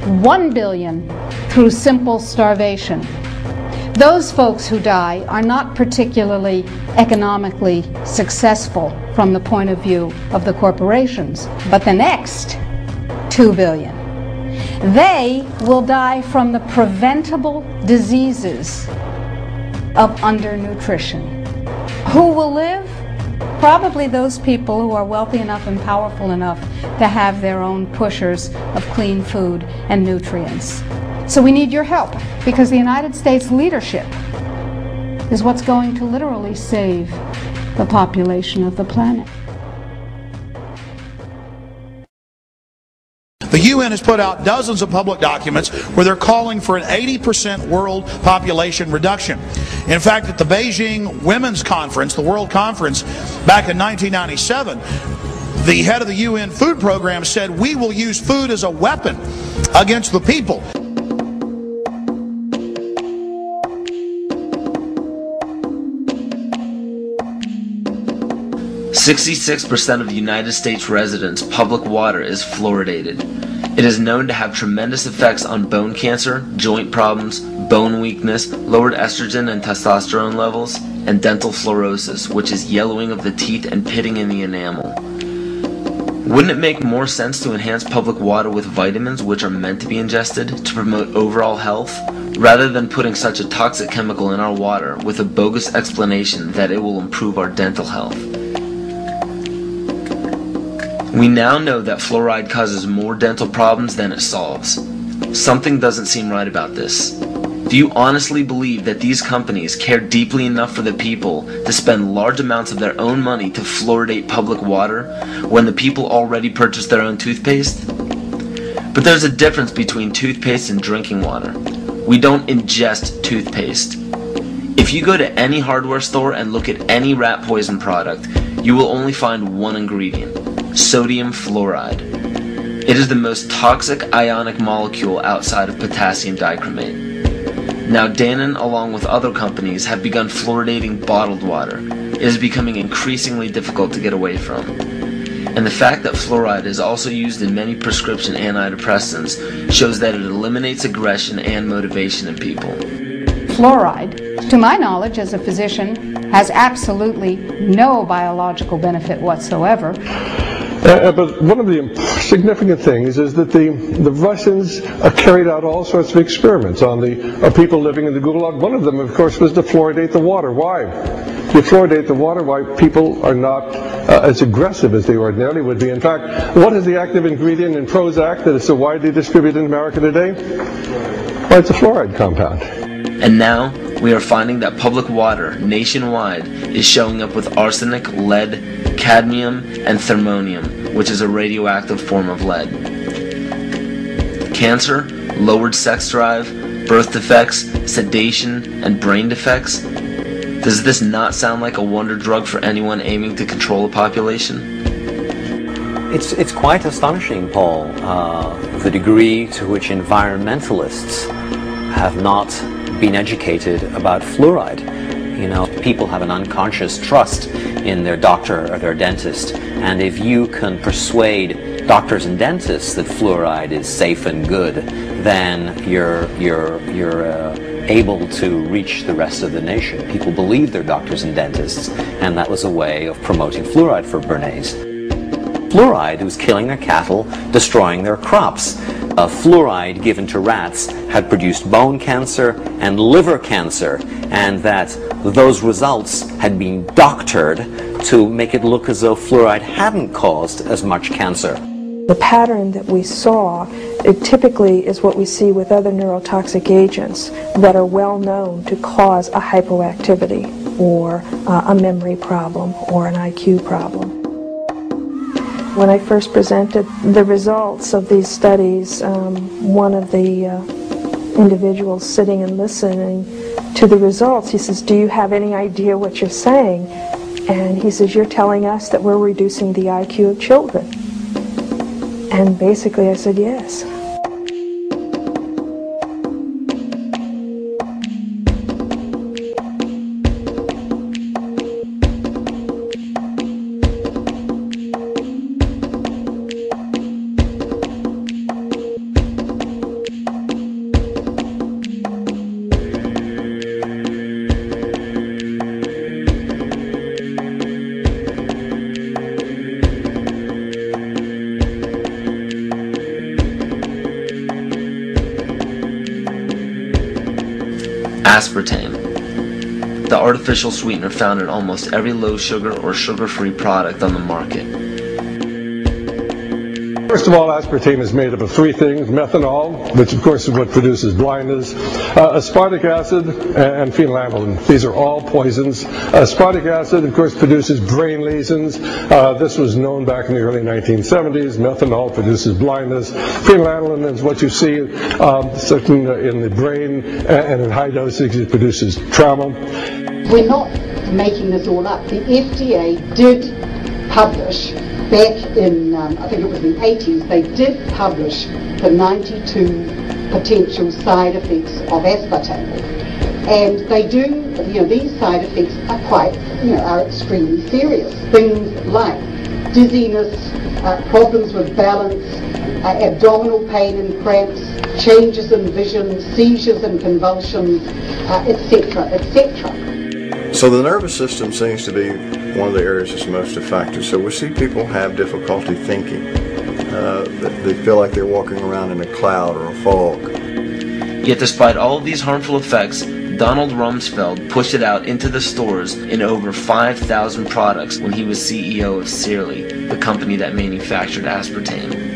1 billion through simple starvation. Those folks who die are not particularly economically successful from the point of view of the corporations, but the next 2 billion. They will die from the preventable diseases of undernutrition. Who will live? Probably those people who are wealthy enough and powerful enough to have their own pushers of clean food and nutrients. So we need your help, because the United States leadership is what's going to literally save the population of the planet. The UN has put out dozens of public documents where they're calling for an 80% world population reduction. In fact, at the Beijing Women's Conference, the World Conference, back in 1997, the head of the UN Food Program said, "We will use food as a weapon against the people." 66% of the United States residents' public water is fluoridated. It is known to have tremendous effects on bone cancer, joint problems, bone weakness, lowered estrogen and testosterone levels, and dental fluorosis, which is yellowing of the teeth and pitting in the enamel. Wouldn't it make more sense to enhance public water with vitamins which are meant to be ingested to promote overall health, rather than putting such a toxic chemical in our water with a bogus explanation that it will improve our dental health? We now know that fluoride causes more dental problems than it solves. Something doesn't seem right about this. Do you honestly believe that these companies care deeply enough for the people to spend large amounts of their own money to fluoridate public water when the people already purchase their own toothpaste? But there's a difference between toothpaste and drinking water. We don't ingest toothpaste. If you go to any hardware store and look at any rat poison product, you will only find one ingredient: sodium fluoride. It is the most toxic ionic molecule outside of potassium dichromate. Now Dannon, along with other companies, have begun fluoridating bottled water. It is becoming increasingly difficult to get away from. And the fact that fluoride is also used in many prescription antidepressants shows that it eliminates aggression and motivation in people. Fluoride, to my knowledge as a physician, has absolutely no biological benefit whatsoever. But one of the significant things is that the Russians carried out all sorts of experiments on the people living in the Gulag. One of them, of course, was to fluoridate the water. Why? You fluoridate the water, why people are not as aggressive as they ordinarily would be. In fact, what is the active ingredient in Prozac that is so widely distributed in America today? Well, it's a fluoride compound. And now, we are finding that public water nationwide is showing up with arsenic, lead, cadmium, and thermonium, which is a radioactive form of lead. Cancer, lowered sex drive, birth defects, sedation, and brain defects. Does this not sound like a wonder drug for anyone aiming to control a population? It's quite astonishing, Paul, the degree to which environmentalists have not been educated about fluoride. You know, people have an unconscious trust in their doctor or their dentist, and if you can persuade doctors and dentists that fluoride is safe and good, then you're able to reach the rest of the nation. People believe their doctors and dentists, and that was a way of promoting fluoride for Bernays. Fluoride was killing their cattle, destroying their crops. Fluoride given to rats had produced bone cancer and liver cancer, and that those results had been doctored to make it look as though fluoride hadn't caused as much cancer. The pattern that we saw, it typically is what we see with other neurotoxic agents that are well known to cause a hypoactivity or a memory problem or an IQ problem. When I first presented the results of these studies, one of the individuals sitting and listening to the results, he says, "Do you have any idea what you're saying?" And he says, "You're telling us that we're reducing the IQ of children." And basically I said, yes. Aspartame, the artificial sweetener found in almost every low-sugar or sugar-free product on the market. First of all, aspartame is made up of three things: methanol, which of course is what produces blindness, aspartic acid, and phenylalanine. These are all poisons. Aspartic acid, of course, produces brain lesions. This was known back in the early 1970s. Methanol produces blindness. Phenylalanine is what you see in the brain, and in high dosage it produces trauma. We're not making this all up. The FDA did publish back in, I think it was the 80s, they did publish the 92 potential side effects of aspartame. And they do, these side effects are quite, are extremely serious. Things like dizziness, problems with balance, abdominal pain and cramps, changes in vision, seizures and convulsions, etc., etc. So the nervous system seems to be one of the areas that's most affected. So we see people have difficulty thinking. They feel like they're walking around in a cloud or a fog. Yet despite all of these harmful effects, Donald Rumsfeld pushed it out into the stores in over 5,000 products when he was CEO of Searly, the company that manufactured aspartame.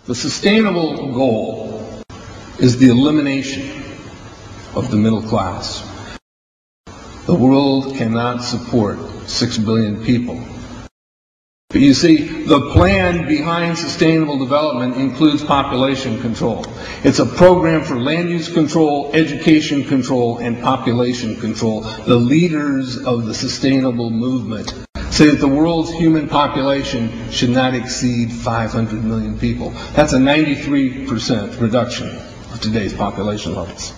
The sustainable goal is the elimination of the middle class. The world cannot support 6 billion people. But you see, the plan behind sustainable development includes population control. It's a program for land use control, education control, and population control. The leaders of the sustainable movement say that the world's human population should not exceed 500 million people. That's a 93% reduction of today's population levels.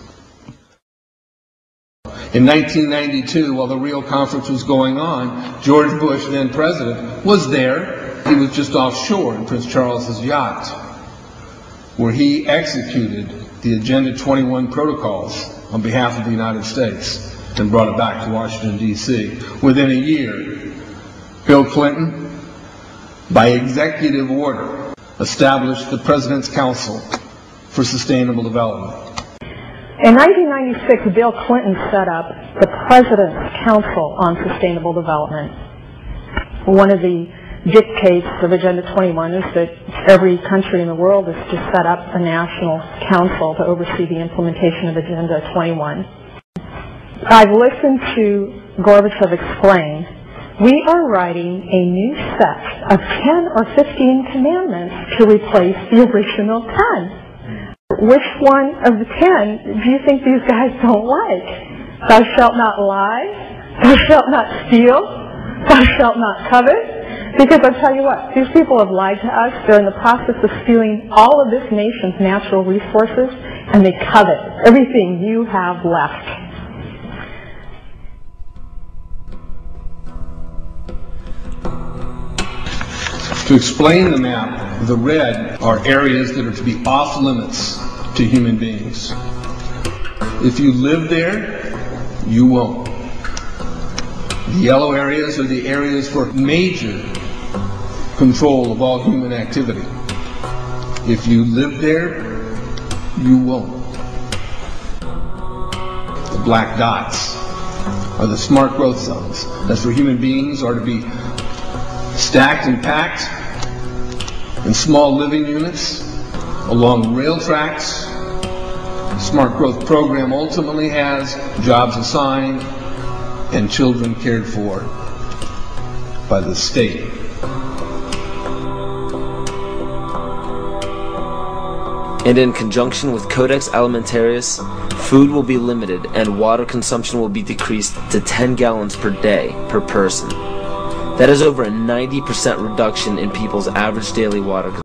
In 1992, while the Rio Conference was going on, George Bush, then president, was there. He was just offshore in Prince Charles's yacht, where he executed the Agenda 21 protocols on behalf of the United States and brought it back to Washington, D.C. Within a year, Bill Clinton, by executive order, established the President's Council for Sustainable Development. In 1996, Bill Clinton set up the President's Council on Sustainable Development. One of the dictates of Agenda 21 is that every country in the world is to set up a national council to oversee the implementation of Agenda 21. I've listened to Gorbachev explain, we are writing a new set of 10 or 15 commandments to replace the original 10. Which one of the 10 do you think these guys don't like? Thou shalt not lie, thou shalt not steal, thou shalt not covet. Because I'll tell you what, these people have lied to us. They're in the process of stealing all of this nation's natural resources, and they covet everything you have left. To explain the map, the red are areas that are to be off limits to human beings. If you live there, you won't. The yellow areas are the areas for major control of all human activity. If you live there, you won't. The black dots are the smart growth zones. That's where human beings are to be stacked and packed in small living units along rail tracks. The Smart Growth Program ultimately has jobs assigned and children cared for by the state. And in conjunction with Codex Alimentarius, food will be limited and water consumption will be decreased to 10 gallons per day per person. That is over a 90% reduction in people's average daily water consumption.